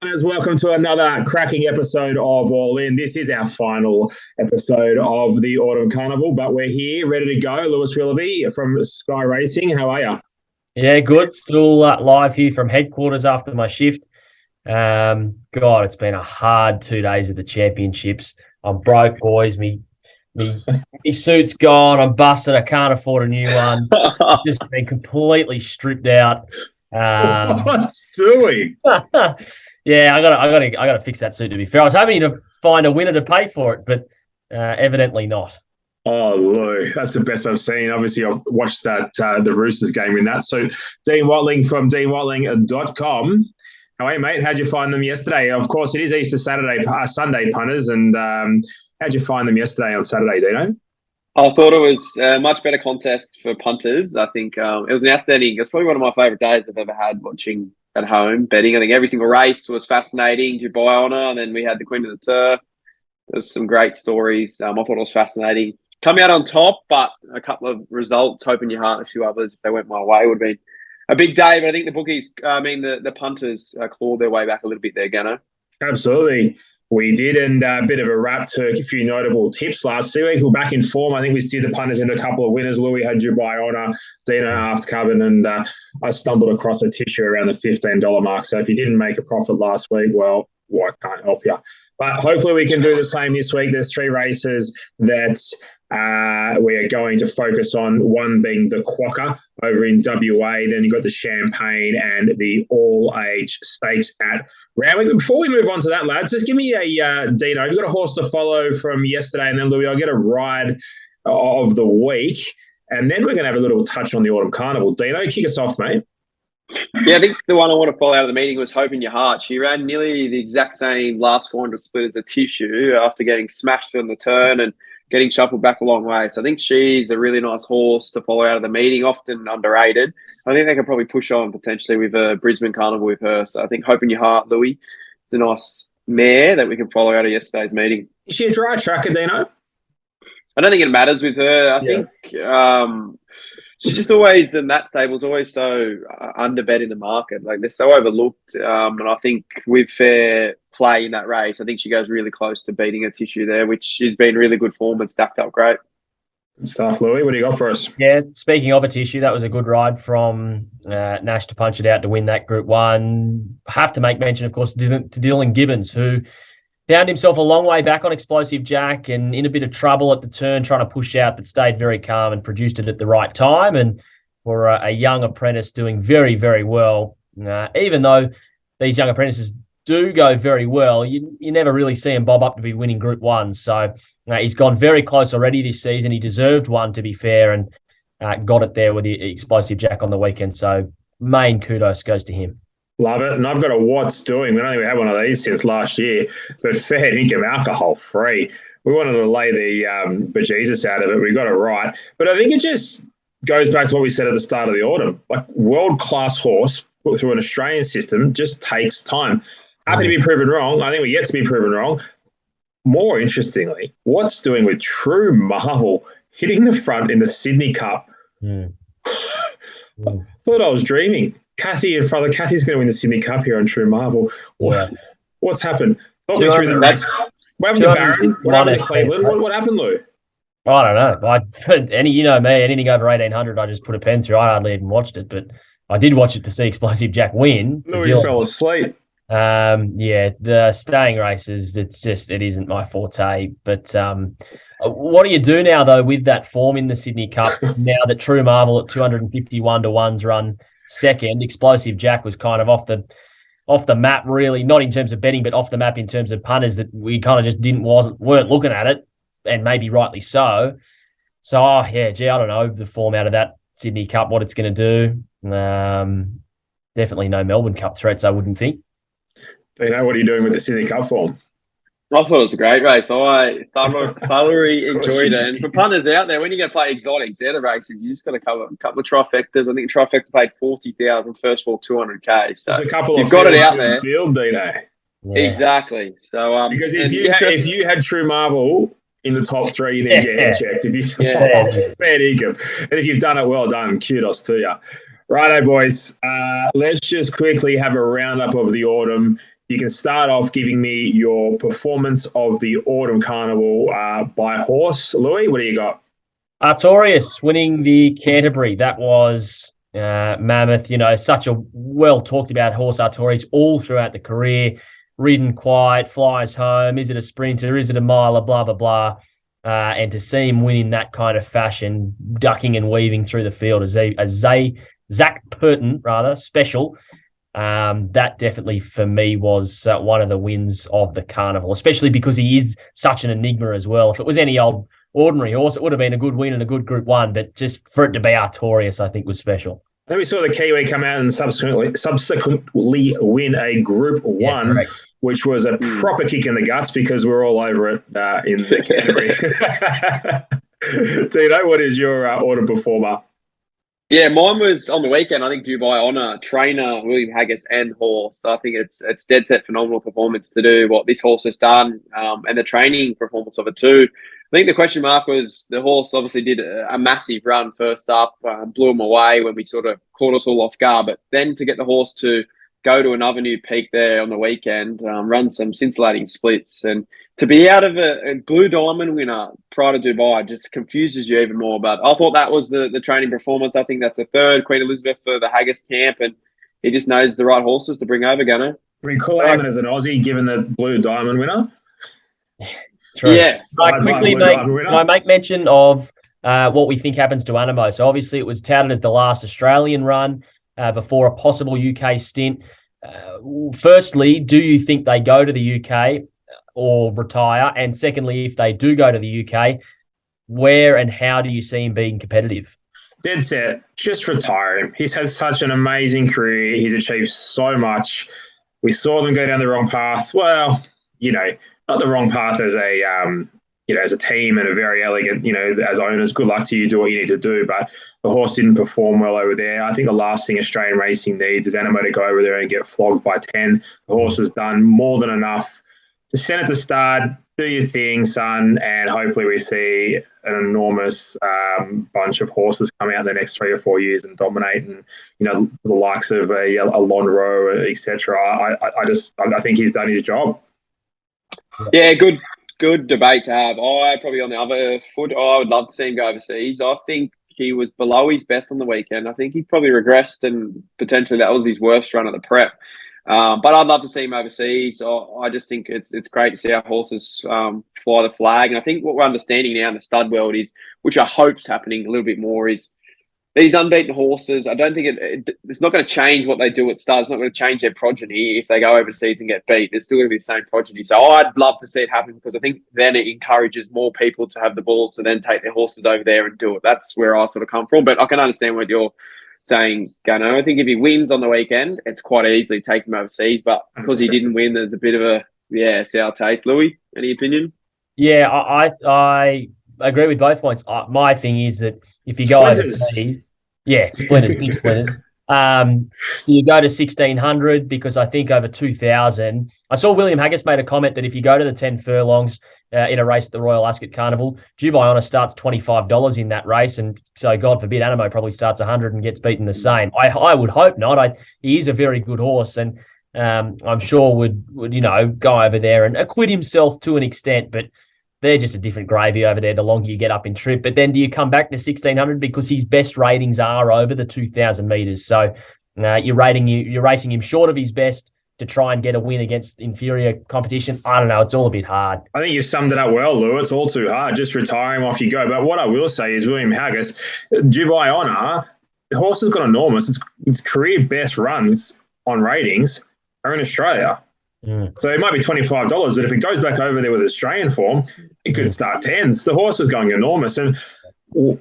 Welcome to another cracking episode of All In. This is our final episode of the Autumn Carnival, but we're here, ready to go. Lewis Willoughby from Sky Racing. How are you? Yeah, good. Still live here from headquarters after my shift. God, it's been a hard 2 days of the championships. I'm broke, boys. Me suit's gone. I'm busted. I can't afford a new one. Just been completely stripped out. What's doing? Yeah, I gotta fix that suit. To be fair, I was hoping to find a winner to pay for it, but evidently not. Oh, Lou, that's the best I've seen. Obviously, I've watched that the Roosters game in that. So, Dean Watling from deanwatling.com. How are you, mate? How'd you find them yesterday? Of course, it is Easter Sunday punters, and how'd you find them yesterday on Saturday, Dino? I thought it was a much better contest for punters. I think it was an outstanding. It was probably one of my favourite days I've ever had watching at home betting. I think every single race was fascinating. Dubai Honour, and then we had the Queen of the Turf. There's some great stories. I thought it was fascinating. Coming out on top, but a couple of results, hoping your heart, a few others, if they went my way, would have been a big day. But I think the bookies, the punters clawed their way back a little bit there, Gannon. Absolutely. We did, and a bit of a wrap to a few notable tips last week. We're back in form. I think we steered the punters into a couple of winners. Louis had Dubai Honour, Dino Aft Coven, and I stumbled across a tissue around the $15 mark. So if you didn't make a profit last week, well, I can't help you. But hopefully we can do the same this week. There's 3 races that we are going to focus on, one being the Quokka over in WA. Then you've got the Champagne and the all-age stakes at Randwick. Before we move on to that, lads, just give me a Dino. You've got a horse to follow from yesterday, and then Louis, I'll get a ride of the week. And then we're going to have a little touch on the Autumn Carnival. Dino, kick us off, mate. Yeah, I think the one I want to follow out of the meeting was Hope in Your Heart. She ran nearly the exact same last 400 split as the Tissue after getting smashed on the turn and getting shuffled back a long way. So I think she's a really nice horse to follow out of the meeting, often underrated. I think they could probably push on potentially with a Brisbane Carnival with her. So I think Hope in Your Heart, Louis, it's a nice mare that we can follow out of yesterday's meeting. Is she a dry tracker, Dino? I don't think it matters with her. I think she's just always, in that stable's always so underbet in the market. Like, they're so overlooked. And I think with fair play in that race, I think she goes really close to beating a Tissue there, which has been really good form and stacked up great. Good stuff, Louis. What do you got for us? Yeah, speaking of a Tissue, that was a good ride from Nash to punch it out to win that Group 1. Have to make mention, of course, to Dylan Gibbons, who found himself a long way back on Explosive Jack and in a bit of trouble at the turn, trying to push out, but stayed very calm and produced it at the right time. And for a young apprentice doing very, very well, even though these young apprentices do go very well, you never really see him bob up to be winning Group 1. So he's gone very close already this season. He deserved one, to be fair, and got it there with the Explosive Jack on the weekend. So main kudos goes to him. Love it. And I've got a What's Doing. We don't even have one of these since last year, but fair income alcohol free. We wanted to lay the bejesus out of it. We got it right. But I think it just goes back to what we said at the start of the autumn. Like, world-class horse put through an Australian system just takes time. Happy to be proven wrong. I think we're yet to be proven wrong. More interestingly, What's Doing with True Marvel hitting the front in the Sydney Cup. Thought I was dreaming. Kathy's going to win the Sydney Cup here on True Marvel. What's happened? Talk me through the race. What happened to Barron? What happened to Cleveland? What happened, Lou? I don't know. You know me, anything over 1,800, I just put a pen through. I hardly even watched it, but I did watch it to see Explosive Jack win. Louis fell asleep. The staying races, it isn't my forte. But what do you do now, though, with that form in the Sydney Cup, now that True Marvel at 251 to 1's run second? Explosive Jack was kind of off the map, really, not in terms of betting, but off the map in terms of punters, that we kind of just weren't looking at it, and maybe rightly so. So, I don't know the form out of that Sydney Cup, what it's going to do. Definitely no Melbourne Cup threats, I wouldn't think. Do you know what are you doing with the Sydney Cup form? I thought it was a great race. I thoroughly enjoyed it. And for punters out there, when you go play exotics, they're the races. You just got to cover a couple of trifectas. I think trifecta paid 40,000, first of all 200k. So there's a couple you've of got it out there. Field, Dino. Yeah. Exactly. So because if you had True Marvel in the top 3, you need your head checked. If you fair income, and if you've done it, well done. Kudos to you. Righto, boys. Let's just quickly have a roundup of the autumn. you can start off giving me your performance of the Autumn Carnival by horse. Louis, what do you got? Artorias winning the Canterbury. That was mammoth. Such a well talked about horse, Artorias, all throughout the career. Ridden quiet, flies home. Is it a sprinter? Is it a miler? Blah, blah, blah. And to see him win in that kind of fashion, ducking and weaving through the field as Zach Purton, special. That definitely for me was one of the wins of the carnival, especially because he is such an enigma as well. If it was any old ordinary horse, it would have been a good win and a good Group 1, but just for it to be Artorias, I think was special. Then we saw the Kiwi come out and subsequently win a Group 1, which was a proper kick in the guts because we're all over it in the Canterbury. Tino, what is your Autumn performer? Yeah, mine was on the weekend. I think Dubai Honour, trainer William Haggis and horse. I think it's dead set phenomenal performance to do what this horse has done, and the training performance of it too. I think the question mark was the horse obviously did a massive run first up, blew him away when we sort of caught us all off guard. But then to get the horse to go to another new peak there on the weekend, run some scintillating splits, and to be out of a Blue Diamond winner prior to Dubai just confuses you even more. But I thought that was the training performance. I think that's a third Queen Elizabeth for the Haggis camp, and he just knows the right horses to bring over, Gannon. We call him as an Aussie, given the Blue Diamond winner. True. Yes. I make mention of what we think happens to Animo. So obviously it was touted as the last Australian run before a possible UK stint. Firstly, do you think they go to the UK or retire? And secondly, if they do go to the UK, where and how do you see him being competitive? Dead set. Just retire him. He's had such an amazing career. He's achieved so much. We saw them go down the wrong path. Well, not the wrong path as a team and a very elegant, as owners, good luck to you, do what you need to do. But the horse didn't perform well over there. I think the last thing Australian racing needs is Animo to go over there and get flogged by 10. The horse has done more than enough. Just send it to start, do your thing, son, and hopefully we see an enormous bunch of horses come out in the next 3 or 4 years and dominate, and the likes of a Lonro, etc. I think he's done his job. Yeah, good debate to have. I probably on the other foot, I would love to see him go overseas. I think he was below his best on the weekend. I think he probably regressed, and potentially that was his worst run at the prep. But I'd love to see him overseas. I just think it's great to see our horses fly the flag. And I think what we're understanding now in the stud world is, which I hope's happening a little bit more, is these unbeaten horses. I don't think it's not going to change what they do at stud. It's not going to change their progeny if they go overseas and get beat. It's still going to be the same progeny. So I'd love to see it happen, because I think then it encourages more people to have the balls to then take their horses over there and do it. That's where I sort of come from. But I can understand what you're saying, Gannon. I think if he wins on the weekend, it's quite easily take him overseas. But because he didn't win, there's a bit of a sour taste. Louis, any opinion? Yeah, I agree with both points. My thing is that if you go overseas, splinters, big splinters. Do you go to 1,600? Because I think over 2,000. I saw William Haggis made a comment that if you go to the 10 furlongs in a race at the Royal Ascot Carnival, Dubai Honour starts $25 in that race, and so God forbid Animo probably starts 100 and gets beaten the same. I would hope not. He is a very good horse, and I'm sure would go over there and acquit himself to an extent, but they're just a different gravy over there the longer you get up in trip. But then do you come back to 1,600 because his best ratings are over the 2,000 metres? So you're racing him short of his best to try and get a win against inferior competition. I don't know. It's all a bit hard. I think you summed it up well, Lou. It's all too hard. Just retire him, off you go. But what I will say is William Haggis, Dubai Honour, the horse has got enormous. Its career best runs on ratings are in Australia. So it might be $25, but if it goes back over there with Australian form, it could start tens. The horse is going enormous. And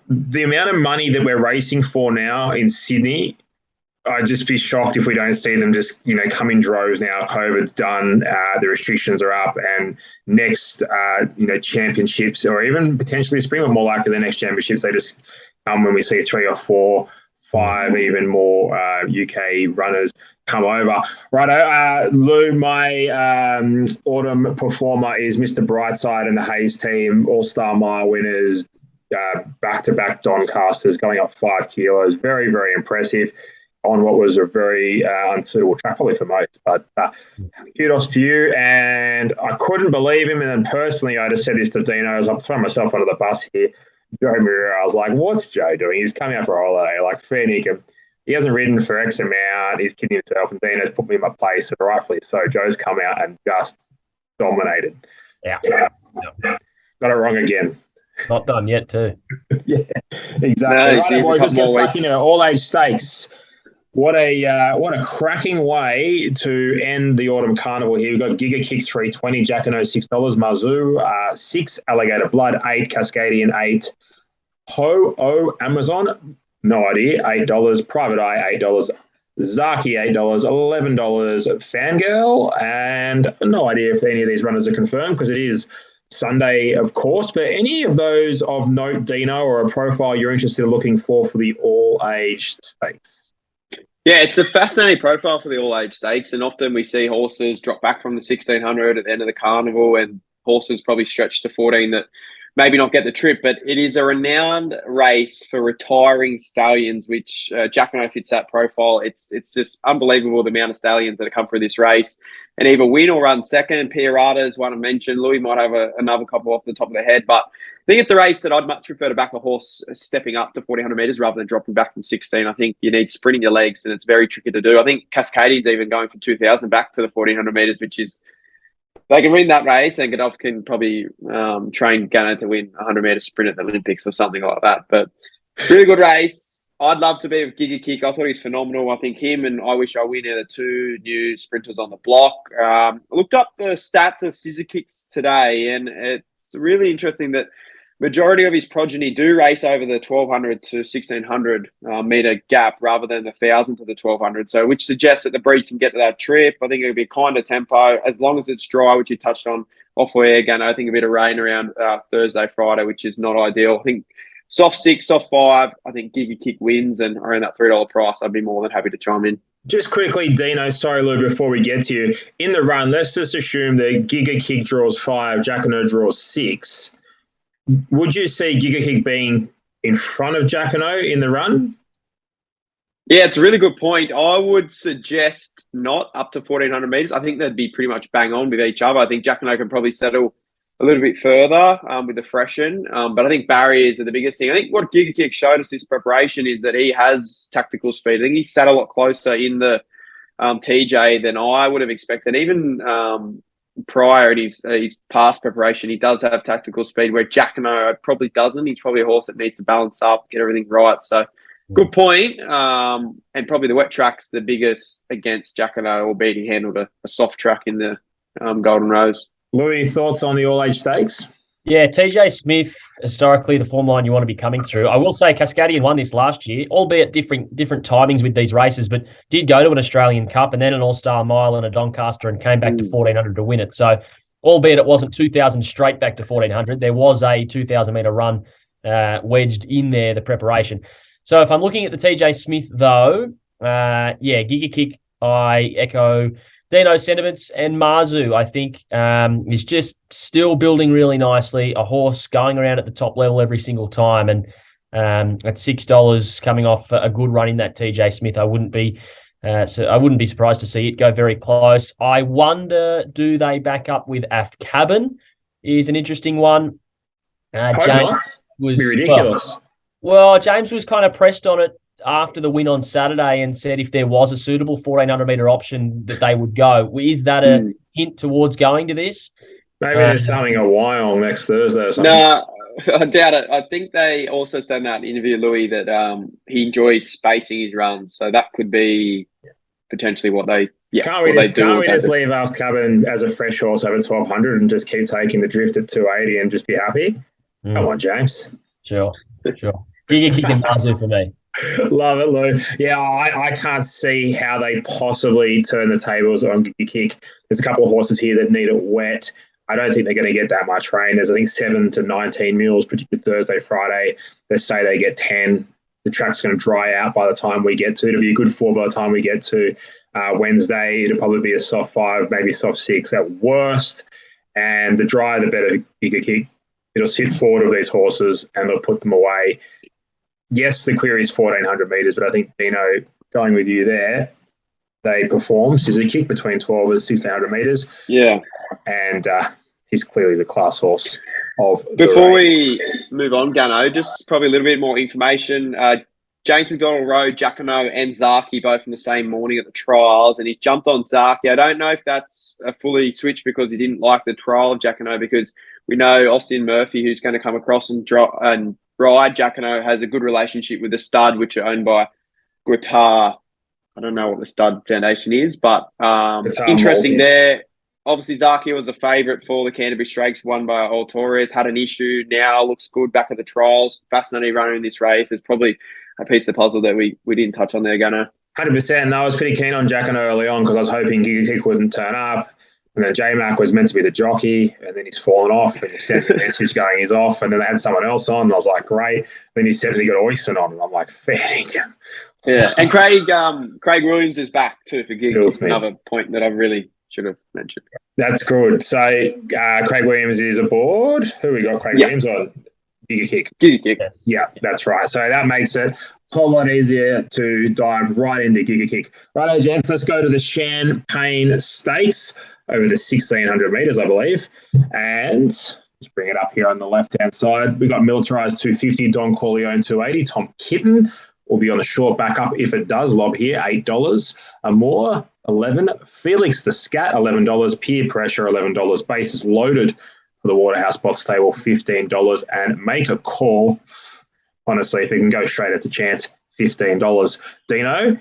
the amount of money that we're racing for now in Sydney, I'd just be shocked if we don't see them just, come in droves now. COVID's done, the restrictions are up, and next, championships, or even potentially spring, but more likely the next championships, they just come when we see 3 or 4, 5, even more UK runners come over. Righto, Lou, my autumn performer is Mr. Brightside and the Hayes team, All-Star Mile winners, back-to-back Doncasters, going up 5 kilos. Very, very impressive. on what was a very unsuitable track, probably for most. But kudos to you. And I couldn't believe him. And then personally, I just said this to Dino as I'm throwing myself under the bus here. Joe Moreira, I was like, what's Joe doing? He's coming out for a holiday. Like, fair dinkum. He hasn't ridden for X amount. He's kidding himself. And Dino's put me in my place. And rightfully so. Joe's come out and just dominated. Yeah. Got it wrong again. Not done yet, too. Yeah, exactly. No, right, boys, let's get stuck into all-age stakes. What a cracking way to end the Autumn Carnival here. We've got Giga Kick 320, Jacquino $6, Mazu 6, Alligator Blood 8, Cascadian 8, Ho Amazon, no idea, $8, Private Eye $8, Zaki $8, $11, Fangirl, and no idea if any of these runners are confirmed because it is Sunday, of course. But any of those of note, Dino, or a profile you're interested in looking for the all-age stakes? Yeah, it's a fascinating profile for the all-age stakes, and often we see horses drop back from the 1600 at the end of the carnival, and horses probably stretch to 14 that maybe not get the trip. But it is a renowned race for retiring stallions, which Jacquino fits that profile. It's just unbelievable the amount of stallions that have come through this race and either win or run second. Pierrata is one I mentioned. Louis might have another couple off the top of the head, but I think it's a race that I'd much prefer to back a horse stepping up to 1400 metres rather than dropping back from 16. I think you need sprint in your legs, and it's very tricky to do. I think Cascadian's even going from 2000 back to the 1400 metres, which is, they can win that race. Then Godolph can probably train Gannon to win 100 metre sprint at the Olympics or something like that. But really good race. I'd love to be with Giga Kick. I thought he's phenomenal. I think him and I Wish I Win are the two new sprinters on the block. I looked up the stats of Scissor Kicks today, and it's really interesting that majority of his progeny do race over the 1200 to 1600 metre gap rather than the 1000 to the 1200. So, which suggests that the breed can get to that trip. I think it'll be kind of tempo as long as it's dry, which you touched on off air again. I think a bit of rain around Thursday, Friday, which is not ideal. I think soft 6, soft 5. I think Giga Kick wins, and around that $3 price, I'd be more than happy to chime in. Just quickly, Dino, sorry, Lou, before we get to you. In the run, let's just assume that Giga Kick draws 5, Jacquino draws 6. Would you see Giga Kick being in front of Jacquino in the run? Yeah, it's a really good point. I would suggest not up to 1400 metres. I think they'd be pretty much bang on with each other. I think Jacquino can probably settle a little bit further with the freshen. But I think barriers are the biggest thing. I think what Giga Kick showed us this preparation is that he has tactical speed. I think he sat a lot closer in the TJ than I would have expected. Even prior in his past preparation, he does have tactical speed where Jacquino probably doesn't. He's probably a horse that needs to balance up, get everything right. So good point. And probably the wet track's the biggest against Jacquino, albeit he handled a soft track in the Golden Rose. Louis, thoughts on the all-age stakes? Yeah, TJ Smith, historically the form line you want to be coming through. I will say Cascadian won this last year, albeit different timings with these races, but did go to an Australian Cup and then an All-Star Mile and a Doncaster and came back to 1400 to win it. So albeit it wasn't 2000 straight back to 1400, there was a 2000 metre run wedged in there, the preparation. So if I'm looking at the TJ Smith though, Giga Kick, I echo Dino's sentiments, and Mazu, I think, is just still building really nicely. A horse going around at the top level every single time, and at $6 coming off a good run in that TJ Smith, I wouldn't be surprised to see it go very close. I wonder, do they back up with Aft Cabin? Is an interesting one. James was be ridiculous. Well, James was kind of pressed on it after the win on Saturday and said if there was a suitable 1400 metre option that they would go. Is that a hint towards going to this? Maybe there's something a Wyong next Thursday or something. No, I doubt it. I think they also said in that interview, Louis, that he enjoys spacing his runs. So that could be potentially what they Can't we just leave Aft Cabin as a fresh horse over 1200 and just keep taking the drift at 280 and just be happy? Come on, James. Sure. Giga Kick and Mazu for me. Love it, Lou. Yeah, I can't see how they possibly turn the tables on Giga Kick. There's a couple of horses here that need it wet. I don't think they're going to get that much rain. There's, I think, 7 to 19 mils, particularly Thursday, Friday. They say they get 10. The track's going to dry out by the time we get to. It'll be a good 4 by the time we get to Wednesday. It'll probably be a soft 5, maybe soft 6 at worst. And the drier, the better Giga Kick. It'll sit forward of these horses and they'll put them away. Yes, the query is 1400 metres, but I think Dino going with you there. They perform scissor kick between 12 and 1600 metres. Yeah. And he's clearly the class horse of Before we move on, Gano, just probably a little bit more information. James McDonald rode Jacquinot and Zaki both in the same morning at the trials, and he jumped on Zaki. I don't know if that's a fully switch because he didn't like the trial of Jacquinot, because we know Austin Murphy, who's going to come across and ride Jacquinot, has a good relationship with the stud, which are owned by Guitar. I don't know what the stud foundation is, but interesting there. Obviously, Zaki was a favourite for the Canterbury Stakes, won by All Torres, had an issue, now looks good back at the trials. Fascinating runner in this race. There's probably a piece of the puzzle that we didn't touch on there, Gunnar. 100%. And I was pretty keen on Jacquinot early on because I was hoping Giga Kick wouldn't turn up. And then J-Mac was meant to be the jockey, and then he's fallen off, and he sent me a message going he's off, and then they had someone else on, and I was like, great. Then he said that he got Oyston on, and I'm like, fair dinkum. Yeah, and Craig Williams is back too for Giga Kick, another point that I really should have mentioned. That's good. So Craig Williams is aboard. Who we got Craig Williams on? Giga Kick. Giga Kick. Yeah, that's right. So that makes it a whole lot easier to dive right into Giga Kick. Righto, gents, let's go to the Champagne Stakes over the 1600 metres, I believe. And let's bring it up here on the left-hand side. We got Militarised 250, Don Corleone 280, Tom Kitten will be on a short backup if it does. Lob here, $8. Amore, 11. Felix the Scat, $11. Peer Pressure, $11. Bases Loaded for the Waterhouse Box Stable, $15. And Make a Call, honestly, if it can go straight at the chance, $15. Dino,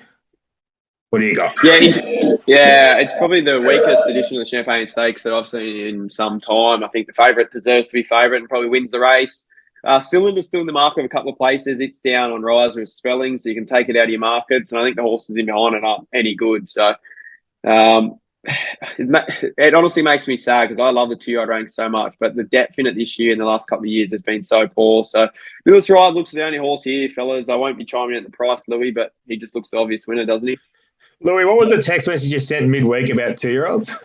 what do you got? Yeah, it's probably the weakest edition of the Champagne Stakes that I've seen in some time. I think the favourite deserves to be favourite and probably wins the race. Cylinder's still in the market of a couple of places. It's down on rise with spelling, so you can take it out of your markets. And I think the horses in behind it aren't any good. So it honestly makes me sad because I love the 2-year-old rank so much. But the depth in it this year and the last couple of years has been so poor. So Lewis Ride looks the only horse here, fellas. I won't be chiming in at the price, Louis, but he just looks the obvious winner, doesn't he? Louis, what was the text message you sent midweek about 2-year-olds?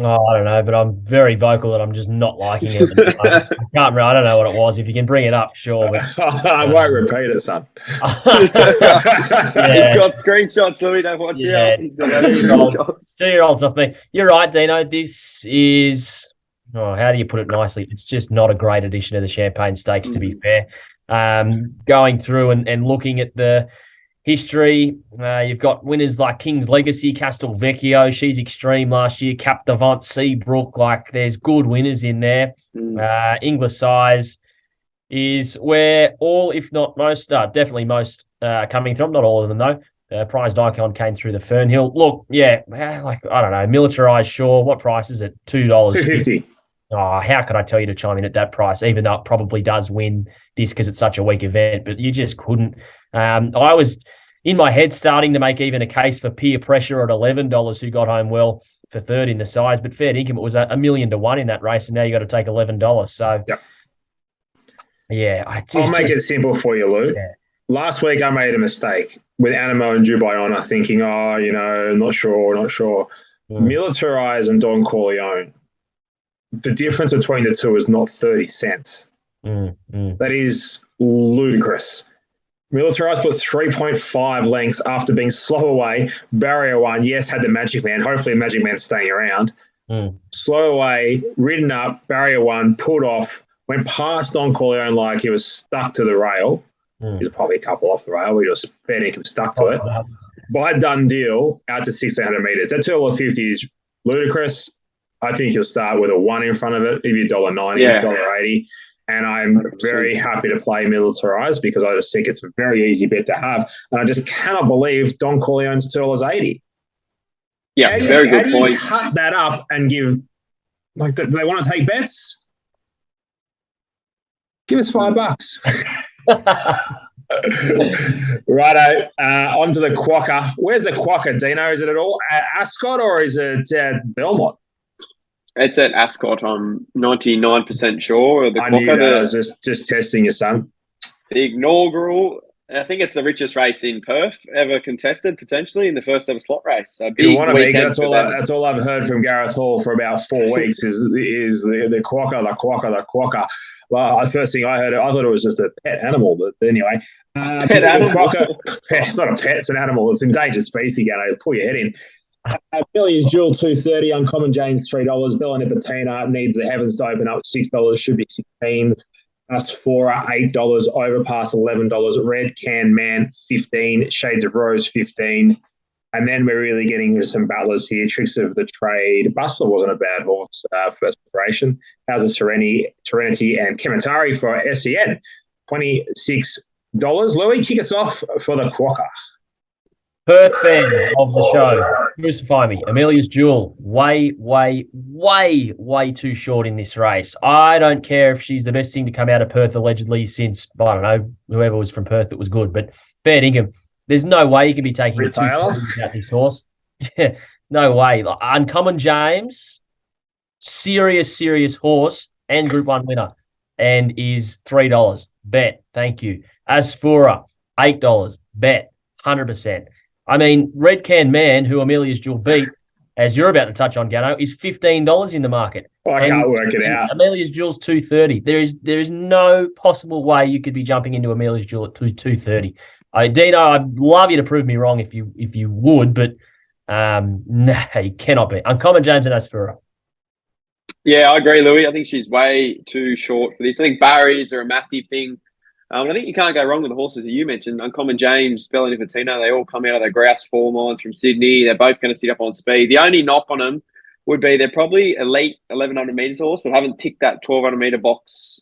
Oh, I don't know, but I'm very vocal that I'm just not liking it. I can't remember. I don't know what it was. If you can bring it up, sure. But, I won't repeat it, son. Yeah. He's got screenshots, Louis. Don't watch out. He's got screenshots. 2-year-olds off me. You're right, Dino. This is, how do you put it nicely? It's just not a great edition of the Champagne Stakes, to be fair. Going through and looking at the history, you've got winners like King's Legacy, Castelvecchio, she's extreme last year, Cap Devant, Seabrook, like there's good winners in there. English Size is where all, if not most, definitely most coming from, not all of them though. Prized Icon came through the Fernhill. Look, yeah, like, I don't know, Militarised, sure. What price is it? $2. $2.50. Oh, how could I tell you to chime in at that price, even though it probably does win this because it's such a weak event, but you just couldn't. I was in my head starting to make even a case for Peer Pressure at $11, who got home well for third in the size, but fair dinkum, it was $1 million to 1 in that race, and now you got to take $11. So, yeah. I'll make it simple for you, Lou. Yeah. Last week I made a mistake with Animo and Dubai Honor, thinking, not sure. Militarised and Don Corleone. The difference between the two is not 30 cents. That is ludicrous. Militarised put 3.5 lengths after being slow away. Barrier one, yes, had the Magic Man. Hopefully the Magic Man's staying around. Slow away, ridden up, Barrier one, pulled off, went past Don Corleone like he was stuck to the rail. He was probably a couple off the rail. We just fair dinkum stuck to it. By done deal, out to 1,600 metres. That $2.50 is ludicrous. I think you'll start with a 1 in front of it, maybe $1.90, $1.80. And I'm very happy to play Militarised because I just think it's a very easy bet to have. And I just cannot believe Don Corleone's $2.80. Yeah, very good point. How do you cut that up and give, like, do they want to take bets? Give us $5. Righto, on to the Quokka. Where's the Quokka, Dino? Is it at all at Ascot or is it at Belmont? It's at Ascot. I'm 99% sure. I knew that. I was just testing your son. The inaugural I think it's the richest race in Perth ever contested, potentially in the first ever slot race. So You big want to be? weekend That's for all. them. That's all I've heard from Gareth Hall for about 4 weeks. Is the Quokka, the Quokka, the Quokka. Well, the first thing I heard, I thought it was just a pet animal. But anyway, Pet animal. Quokka, it's not a pet; it's an animal. It's an endangered species. Gano, pull your head in. Millions Jewel $2.30, Uncommon James $3, Bella Nipotina needs the heavens to open up $6, should be 16. Asphora $8, Overpass $11, Red Can Man 15, Shades of Rose 15, and then we're really getting into some battlers here. Tricks of the Trade. Bustler wasn't a bad horse first preparation. How's the Serenity and Kematari for SEN $26. Louis, kick us off for the Quokka. Perth fans of the show, crucify me. Amelia's Jewel, way too short in this race. I don't care if she's the best thing to come out of Perth allegedly since, I don't know, whoever was from Perth that was good. But fair dinkum, there's no way you can be taking a 2 about this horse. No way. Like, Uncommon James, serious horse and Group 1 winner, and is $3. Bet. Thank you. Asphora, $8. Bet. 100%. I mean, Red Can Man, who Amelia's Jewel beat, as you're about to touch on, Gannon, is $15 in the market. I can't work it out. Amelia's Jewel's $2.30. There is no possible way you could be jumping into Amelia's Jewel at $2.30. Dino, I'd love you to prove me wrong if you would, but no, you cannot be. Uncommon James and Asphora. Yeah, I agree, Louis. I think she's way too short for this. I think barriers are a massive thing. I think you can't go wrong with the horses that you mentioned. Uncommon James, Bella Nipotina, they all come out of their grouse form lines from Sydney. They're both going to sit up on speed. The only knock on them would be they're probably elite 1,100 metres horse, but haven't ticked that 1,200 metre box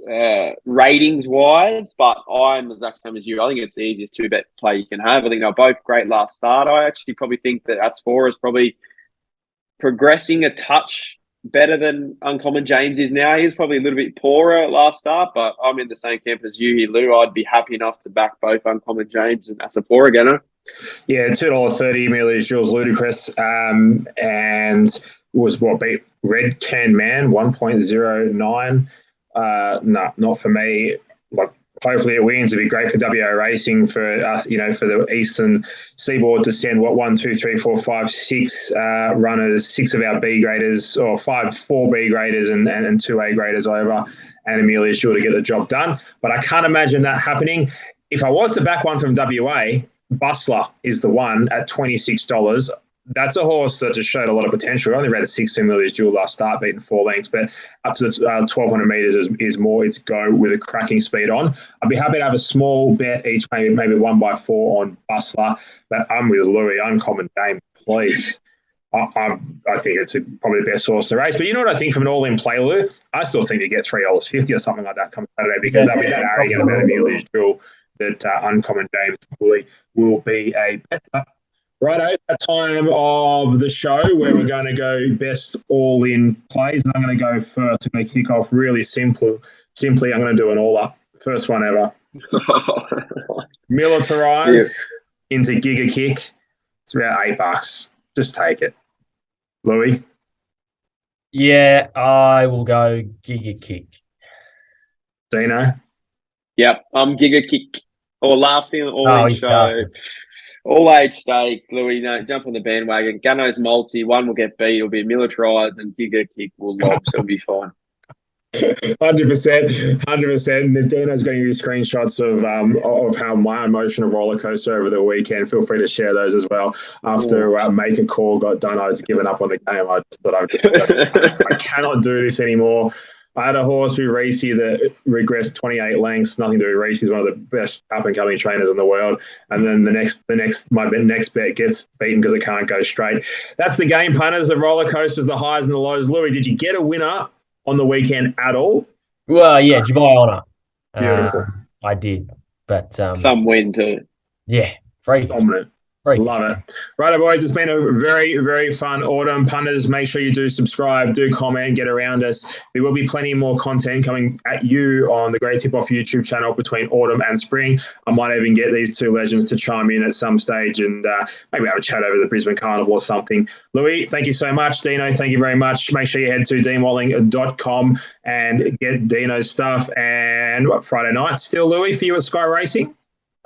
ratings-wise. But I'm the exact same as you. I think it's the easiest two-bet play you can have. I think they're both great last start. I actually probably think that Asphora is probably progressing a touch better than Uncommon James is now. He was probably a little bit poorer last start, but I'm in the same camp as you here, Lou. I'd be happy enough to back both Uncommon James and Asapora again. Yeah, $2.30 Amelia's Jewel's ludicrous, and was what beat Red Can Man 1.09. No, not for me. Like, hopefully it wins. It'd be great for WA racing for for the Eastern Seaboard to send 1, 2, 3, 4, 5, 6 runners, 6 of our B graders, or 4 B graders and 2 A graders over, and Amelia's Jewel to get the job done. But I can't imagine that happening. If I was to back one from WA, Bustler is the one at $26. That's a horse that just showed a lot of potential. I only ran a 16 Amelia's Jewel last start, beating 4 lengths, but up to 1,200 metres is more its go with a cracking speed on. I'd be happy to have a small bet each, maybe 1 by 4 on Bustler, but I'm with Louis. Uncommon James, please. I think it's probably the best horse in the race. But you know what I think from an all-in play, Lou? I still think you get $3.50 or something like that come Saturday, because they'll be that arrogant about Amelia's Jewel that Uncommon James will be a bet. Righto, that time of the show where we're going to go best all-in plays. And I'm going to go first. I'm going to kick off really simply. I'm going to do an all-up. First one ever. Militarize into Giga Kick. It's about $8. Just take it. Louis? Yeah, I will go Giga Kick. Dino? Yep, I'm Giga Kick. Or last thing on all-in show. Casting. All age stakes, Louis, jump on the bandwagon. Gunno's multi, one will get beat, it'll be militarised, and Giga Kick will lob, so it'll be fine. 100%. And if Dino's going to use screenshots of how my emotional roller coaster over the weekend, feel free to share those as well. After Make a Call got done, I was giving up on the game. I just thought I cannot do this anymore. I had a horse with Reese that regressed 28 lengths. Nothing to do with Reese. He's one of the best up-and-coming trainers in the world. And then my next bet gets beaten because it can't go straight. That's the game, punters. The roller coasters, the highs and the lows. Louis, did you get a winner on the weekend at all? Well, yeah, Dubai Honour. Beautiful. I did, but some win too. Yeah, free. Dominant. Love it. Right, boys, it's been a very, very fun autumn. Punters, make sure you do subscribe, do comment, get around us. There will be plenty more content coming at you on the Great Tip Off YouTube channel between autumn and spring. I might even get these two legends to chime in at some stage and maybe have a chat over the Brisbane Carnival or something. Louis, thank you so much. Dino, thank you very much. Make sure you head to deanwatling.com and get Dino's stuff. And Friday night still, Louis, for you at Sky Racing?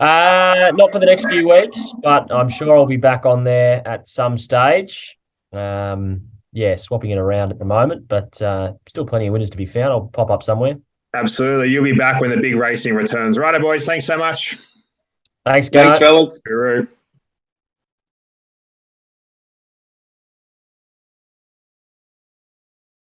Not for the next few weeks, but I'm sure I'll be back on there at some stage. Swapping it around at the moment, but still plenty of winners to be found. I'll pop up somewhere. Absolutely. You'll be back when the big racing returns. Righto, boys. Thanks so much. Thanks, Gannon. Thanks, fellas. Guru.